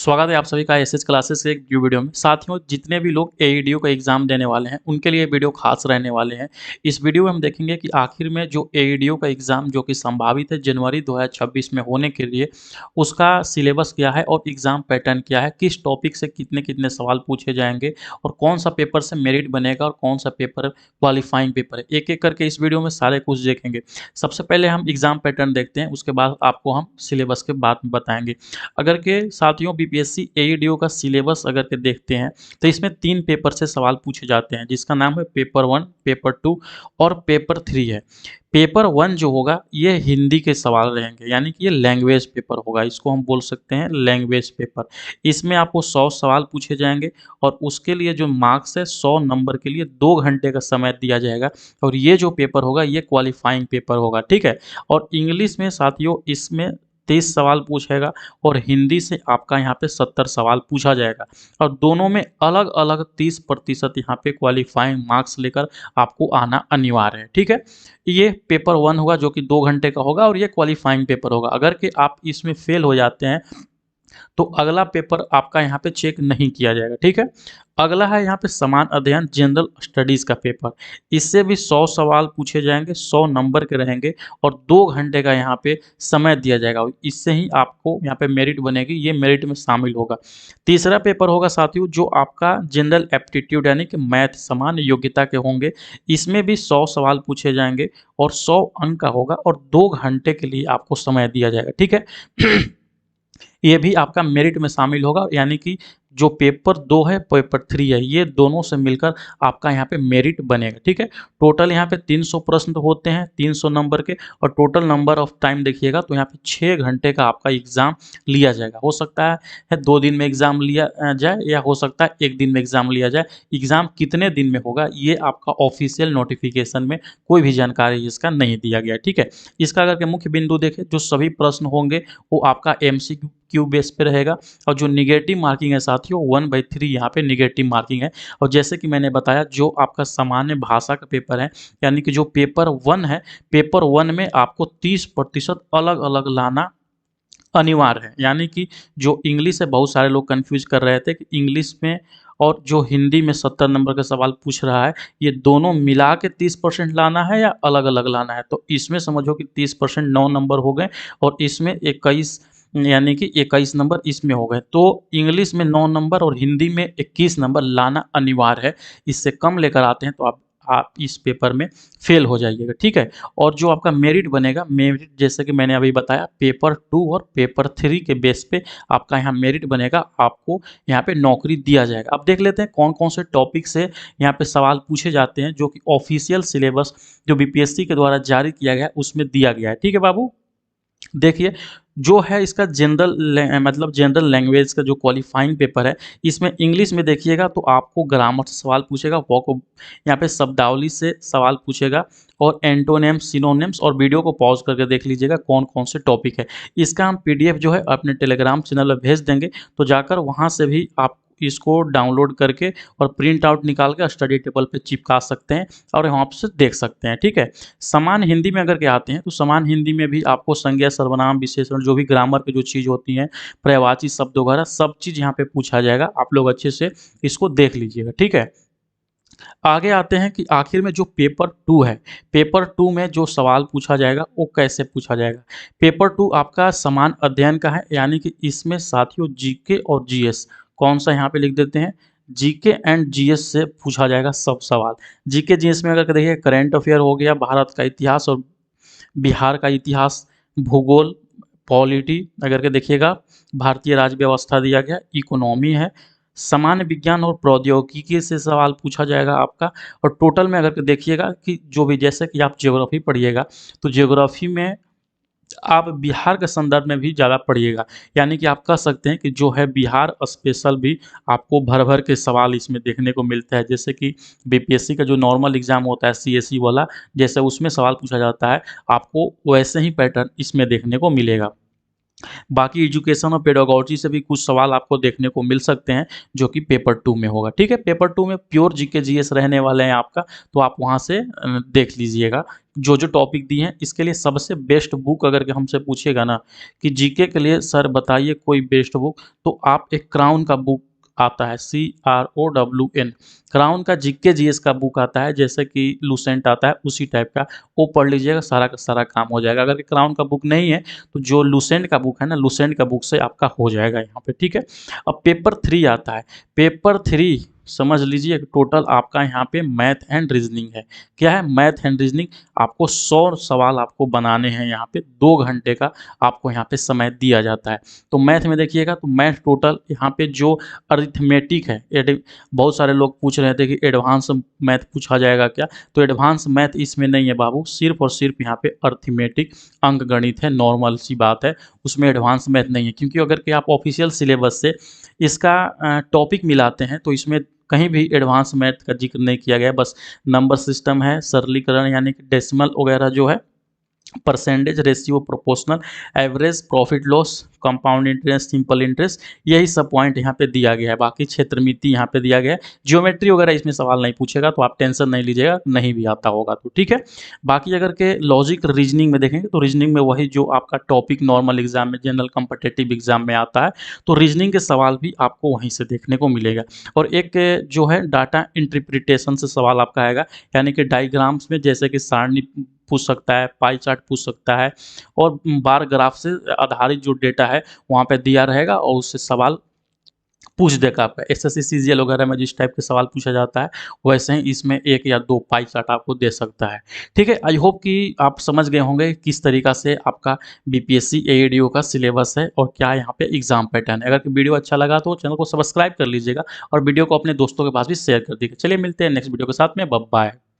स्वागत है आप सभी का एसएस क्लासेस के एक न्यू वीडियो में। साथियों, जितने भी लोग एईडीओ का एग्जाम देने वाले हैं उनके लिए वीडियो खास रहने वाले हैं। इस वीडियो में हम देखेंगे कि आखिर में जो एईडीओ का एग्जाम जो कि संभावित है जनवरी 2026 में होने के लिए, उसका सिलेबस क्या है और एग्जाम पैटर्न क्या है, किस टॉपिक से कितने कितने सवाल पूछे जाएंगे और कौन सा पेपर से मेरिट बनेगा और कौन सा पेपर क्वालिफाइंग पेपर है, एक एक करके इस वीडियो में सारे कुछ देखेंगे। सबसे पहले हम एग्जाम पैटर्न देखते हैं, उसके बाद आपको हम सिलेबस के बारे में बताएंगे। अगर के साथियों बीपीएससी एईडीओ का सिलेबस अगर के देखते हैं तो इसमें 3 पेपर से सवाल पूछे जाते हैं, जिसका नाम है पेपर 1, पेपर 2 और पेपर 3 है। पेपर 1 जो होगा ये हिंदी के सवाल रहेंगे, यानी कि ये लैंग्वेज पेपर होगा, इसको हम बोल सकते हैं लैंग्वेज पेपर। इसमें आपको 100 सवाल पूछे जाएंगे और उसके लिए जो मार्क्स है 100 नंबर के लिए 2 घंटे का समय दिया जाएगा और ये जो पेपर होगा ये क्वालिफाइंग पेपर होगा, ठीक है। और इंग्लिश में साथियों इसमें 30 सवाल पूछेगा और हिंदी से आपका यहाँ पे 70 सवाल पूछा जाएगा और दोनों में अलग अलग 30% यहाँ पे क्वालिफाइंग मार्क्स लेकर आपको आना अनिवार्य है, ठीक है। ये पेपर 1 होगा जो कि 2 घंटे का होगा और ये क्वालिफाइंग पेपर होगा। अगर कि आप इसमें फेल हो जाते हैं तो अगला पेपर आपका यहाँ पे चेक नहीं किया जाएगा, ठीक है। अगला है यहाँ पे समान अध्ययन जनरल स्टडीज का पेपर। इससे भी 100 सवाल पूछे जाएंगे, 100 नंबर के रहेंगे और 2 घंटे का यहाँ पे समय दिया जाएगा। इससे ही आपको यहाँ पे मेरिट बनेगी, ये मेरिट में शामिल होगा। तीसरा पेपर होगा साथियों जो आपका जनरल एप्टीट्यूड यानी कि मैथ सामान्य योग्यता के होंगे। इसमें भी 100 सवाल पूछे जाएंगे और 100 अंक का होगा और 2 घंटे के लिए आपको समय दिया जाएगा, ठीक है। ये भी आपका मेरिट में शामिल होगा, यानी कि जो पेपर 2 है पेपर 3 है, ये दोनों से मिलकर आपका यहाँ पे मेरिट बनेगा, ठीक है। टोटल यहाँ पे 300 प्रश्न होते हैं 300 नंबर के और टोटल नंबर ऑफ टाइम देखिएगा तो यहाँ पे 6 घंटे का आपका एग्जाम लिया जाएगा। हो सकता है 2 दिन में एग्जाम लिया जाए या हो सकता है 1 दिन में एग्जाम लिया जाए। एग्जाम कितने दिन में होगा ये आपका ऑफिशियल नोटिफिकेशन में कोई भी जानकारी इसका नहीं दिया गया, ठीक है। इसका अगर मुख्य बिंदु देखें, जो सभी प्रश्न होंगे वो आपका MCQ बेस पे रहेगा और जो निगेटिव मार्किंग है साथियों 1/3 यहाँ पे निगेटिव मार्किंग है। और जैसे कि मैंने बताया जो आपका सामान्य भाषा का पेपर है, यानी कि जो पेपर 1 है, पेपर 1 में आपको 30% अलग अलग लाना अनिवार्य है। यानी कि जो इंग्लिश है, बहुत सारे लोग कंफ्यूज कर रहे थे कि इंग्लिश में और जो हिंदी में 70 नंबर का सवाल पूछ रहा है, ये दोनों मिला के 30% लाना है या अलग अलग लाना है। तो इसमें समझो कि 30% 9 नंबर हो गए और इसमें 21 यानी कि 21 नंबर इसमें हो गए। तो इंग्लिश में 9 नंबर और हिंदी में 21 नंबर लाना अनिवार्य है। इससे कम लेकर आते हैं तो आप इस पेपर में फेल हो जाइएगा, ठीक है। और जो आपका मेरिट बनेगा, मेरिट जैसे कि मैंने अभी बताया पेपर 2 और पेपर 3 के बेस पे आपका यहाँ मेरिट बनेगा, आपको यहाँ पे नौकरी दिया जाएगा। अब देख लेते हैं कौन कौन से टॉपिक से यहाँ पे सवाल पूछे जाते हैं, जो कि ऑफिशियल सिलेबस जो बीपीएससी के द्वारा जारी किया गया है उसमें दिया गया है, ठीक है बाबू। देखिए जो है इसका मतलब जनरल लैंग्वेज का जो क्वालिफाइंग पेपर है, इसमें इंग्लिश में देखिएगा तो आपको ग्रामर से सवाल पूछेगा, यहाँ पे शब्दावली से सवाल पूछेगा और एंटोनिम्स सिनोनिम्स। और वीडियो को पॉज करके देख लीजिएगा कौन कौन से टॉपिक है। इसका हम PDF जो है अपने टेलीग्राम चैनल पर भेज देंगे, तो जाकर वहाँ से भी आप इसको डाउनलोड करके और प्रिंट आउट निकाल के स्टडी टेबल पे चिपका सकते हैं और यहाँ से देख सकते हैं, ठीक है। समान हिंदी में अगर के आते हैं तो समान हिंदी में भी आपको संज्ञा सर्वनाम विशेषण जो भी ग्रामर की जो चीज़ होती हैं, पर्यायवाची शब्द वगैरह सब चीज़ यहाँ पे पूछा जाएगा। आप लोग अच्छे से इसको देख लीजिएगा, ठीक है। आगे आते हैं कि आखिर में जो पेपर 2 है, पेपर 2 में जो सवाल पूछा जाएगा वो कैसे पूछा जाएगा। पेपर 2 आपका समान अध्ययन का है, यानी कि इसमें साथियों GK और GS कौन सा यहाँ पे लिख देते हैं, GK एंड GS से पूछा जाएगा सब सवाल। GK GS में अगर देखिए करेंट अफेयर हो गया, भारत का इतिहास और बिहार का इतिहास, भूगोल, पॉलिटी अगर के देखिएगा, भारतीय राज्य व्यवस्था दिया गया, इकोनॉमी है, सामान्य विज्ञान और प्रौद्योगिकी से सवाल पूछा जाएगा आपका। और टोटल में अगर देखिएगा कि जो भी, जैसे कि आप ज्योग्राफी पढ़िएगा तो ज्योग्राफी में आप बिहार के संदर्भ में भी ज़्यादा पढ़िएगा, यानी कि आप कह सकते हैं कि जो है बिहार स्पेशल भी आपको भर भर के सवाल इसमें देखने को मिलता है। जैसे कि बीपीएससी का जो नॉर्मल एग्जाम होता है CSE वाला, जैसे उसमें सवाल पूछा जाता है, आपको वैसे ही पैटर्न इसमें देखने को मिलेगा। बाकी एजुकेशन और पेडागोजी से भी कुछ सवाल आपको देखने को मिल सकते हैं जो कि पेपर 2 में होगा, ठीक है। पेपर 2 में प्योर GK GS रहने वाले हैं आपका, तो आप वहाँ से देख लीजिएगा जो जो टॉपिक दिए हैं इसके लिए सबसे बेस्ट बुक अगर के हमसे पूछिएगा ना कि जीके के लिए सर बताइए कोई बेस्ट बुक, तो आप एक क्राउन का बुक आता है, CROWN, क्राउन का जीके जीएस का बुक आता है, जैसे कि लूसेंट आता है उसी टाइप का, वो पढ़ लीजिएगा, सारा का सारा काम हो जाएगा। अगर क्राउन का बुक नहीं है तो जो लूसेंट का बुक है ना, लूसेंट का बुक से आपका हो जाएगा यहाँ पे, ठीक है। अब पेपर 3 आता है, पेपर 3 समझ लीजिए टोटल आपका यहाँ पे मैथ एंड रीजनिंग है। क्या है? Math and reasoning. आपको 100 सवाल आपको बनाने हैं, यहाँ पे 2 घंटे का आपको यहाँ पे समय दिया जाता है। तो मैथ में देखिएगा तो मैथ टोटल यहाँ पे जो अरिथमेटिक है, बहुत सारे लोग पूछ रहे थे कि एडवांस मैथ पूछा जाएगा क्या, तो एडवांस मैथ इसमें नहीं है बाबू, सिर्फ और सिर्फ यहाँ पे अरिथमेटिक अंक गणित है, नॉर्मल सी बात है, उसमें एडवांस मैथ नहीं है। क्योंकि अगर कि आप ऑफिशियल सिलेबस से इसका टॉपिक मिलाते हैं तो इसमें कहीं भी एडवांस मैथ का जिक्र नहीं किया गया, बस नंबर सिस्टम है, सरलीकरण यानी कि डेसिमल वगैरह जो है, percentage, ratio, proportional, average, profit loss, compound interest, simple interest, यही सब पॉइंट यहाँ पे दिया गया है। बाकी क्षेत्रमिति यहाँ पे दिया गया है, ज्योमेट्री वगैरह इसमें सवाल नहीं पूछेगा, तो आप टेंशन नहीं लीजिएगा, नहीं भी आता होगा तो, ठीक है। बाकी अगर के लॉजिक रीजनिंग में देखेंगे तो रीजनिंग में वही जो आपका टॉपिक नॉर्मल एग्जाम में, जनरल कॉम्पिटिटिव एग्जाम में आता है, तो रीजनिंग के सवाल भी आपको वहीं से देखने को मिलेगा। और एक जो है डाटा इंटरप्रिटेशन से सवाल आपका आएगा, यानी कि डायग्राम्स में जैसे कि सारणी पूछ सकता है, पाई चार्ट पूछ सकता है, और बार ग्राफ से आधारित जो डेटा है वहाँ पे दिया रहेगा और उससे सवाल पूछ देगा। आपका एसएससी सीजीएल वगैरह में जिस टाइप के सवाल पूछा जाता है वैसे ही इसमें 1 या 2 पाई चार्ट आपको दे सकता है, ठीक है। आई होप कि आप समझ गए होंगे किस तरीका से आपका बीपीएससी एईडीओ का सिलेबस है और क्या यहाँ पे एग्जाम पैटर्न है। अगर वीडियो अच्छा लगा तो चैनल को सब्सक्राइब कर लीजिएगा और वीडियो को अपने दोस्तों के पास भी शेयर कर दीजिएगा। चलिए मिलते हैं नेक्स्ट वीडियो के साथ में, बाय बाय।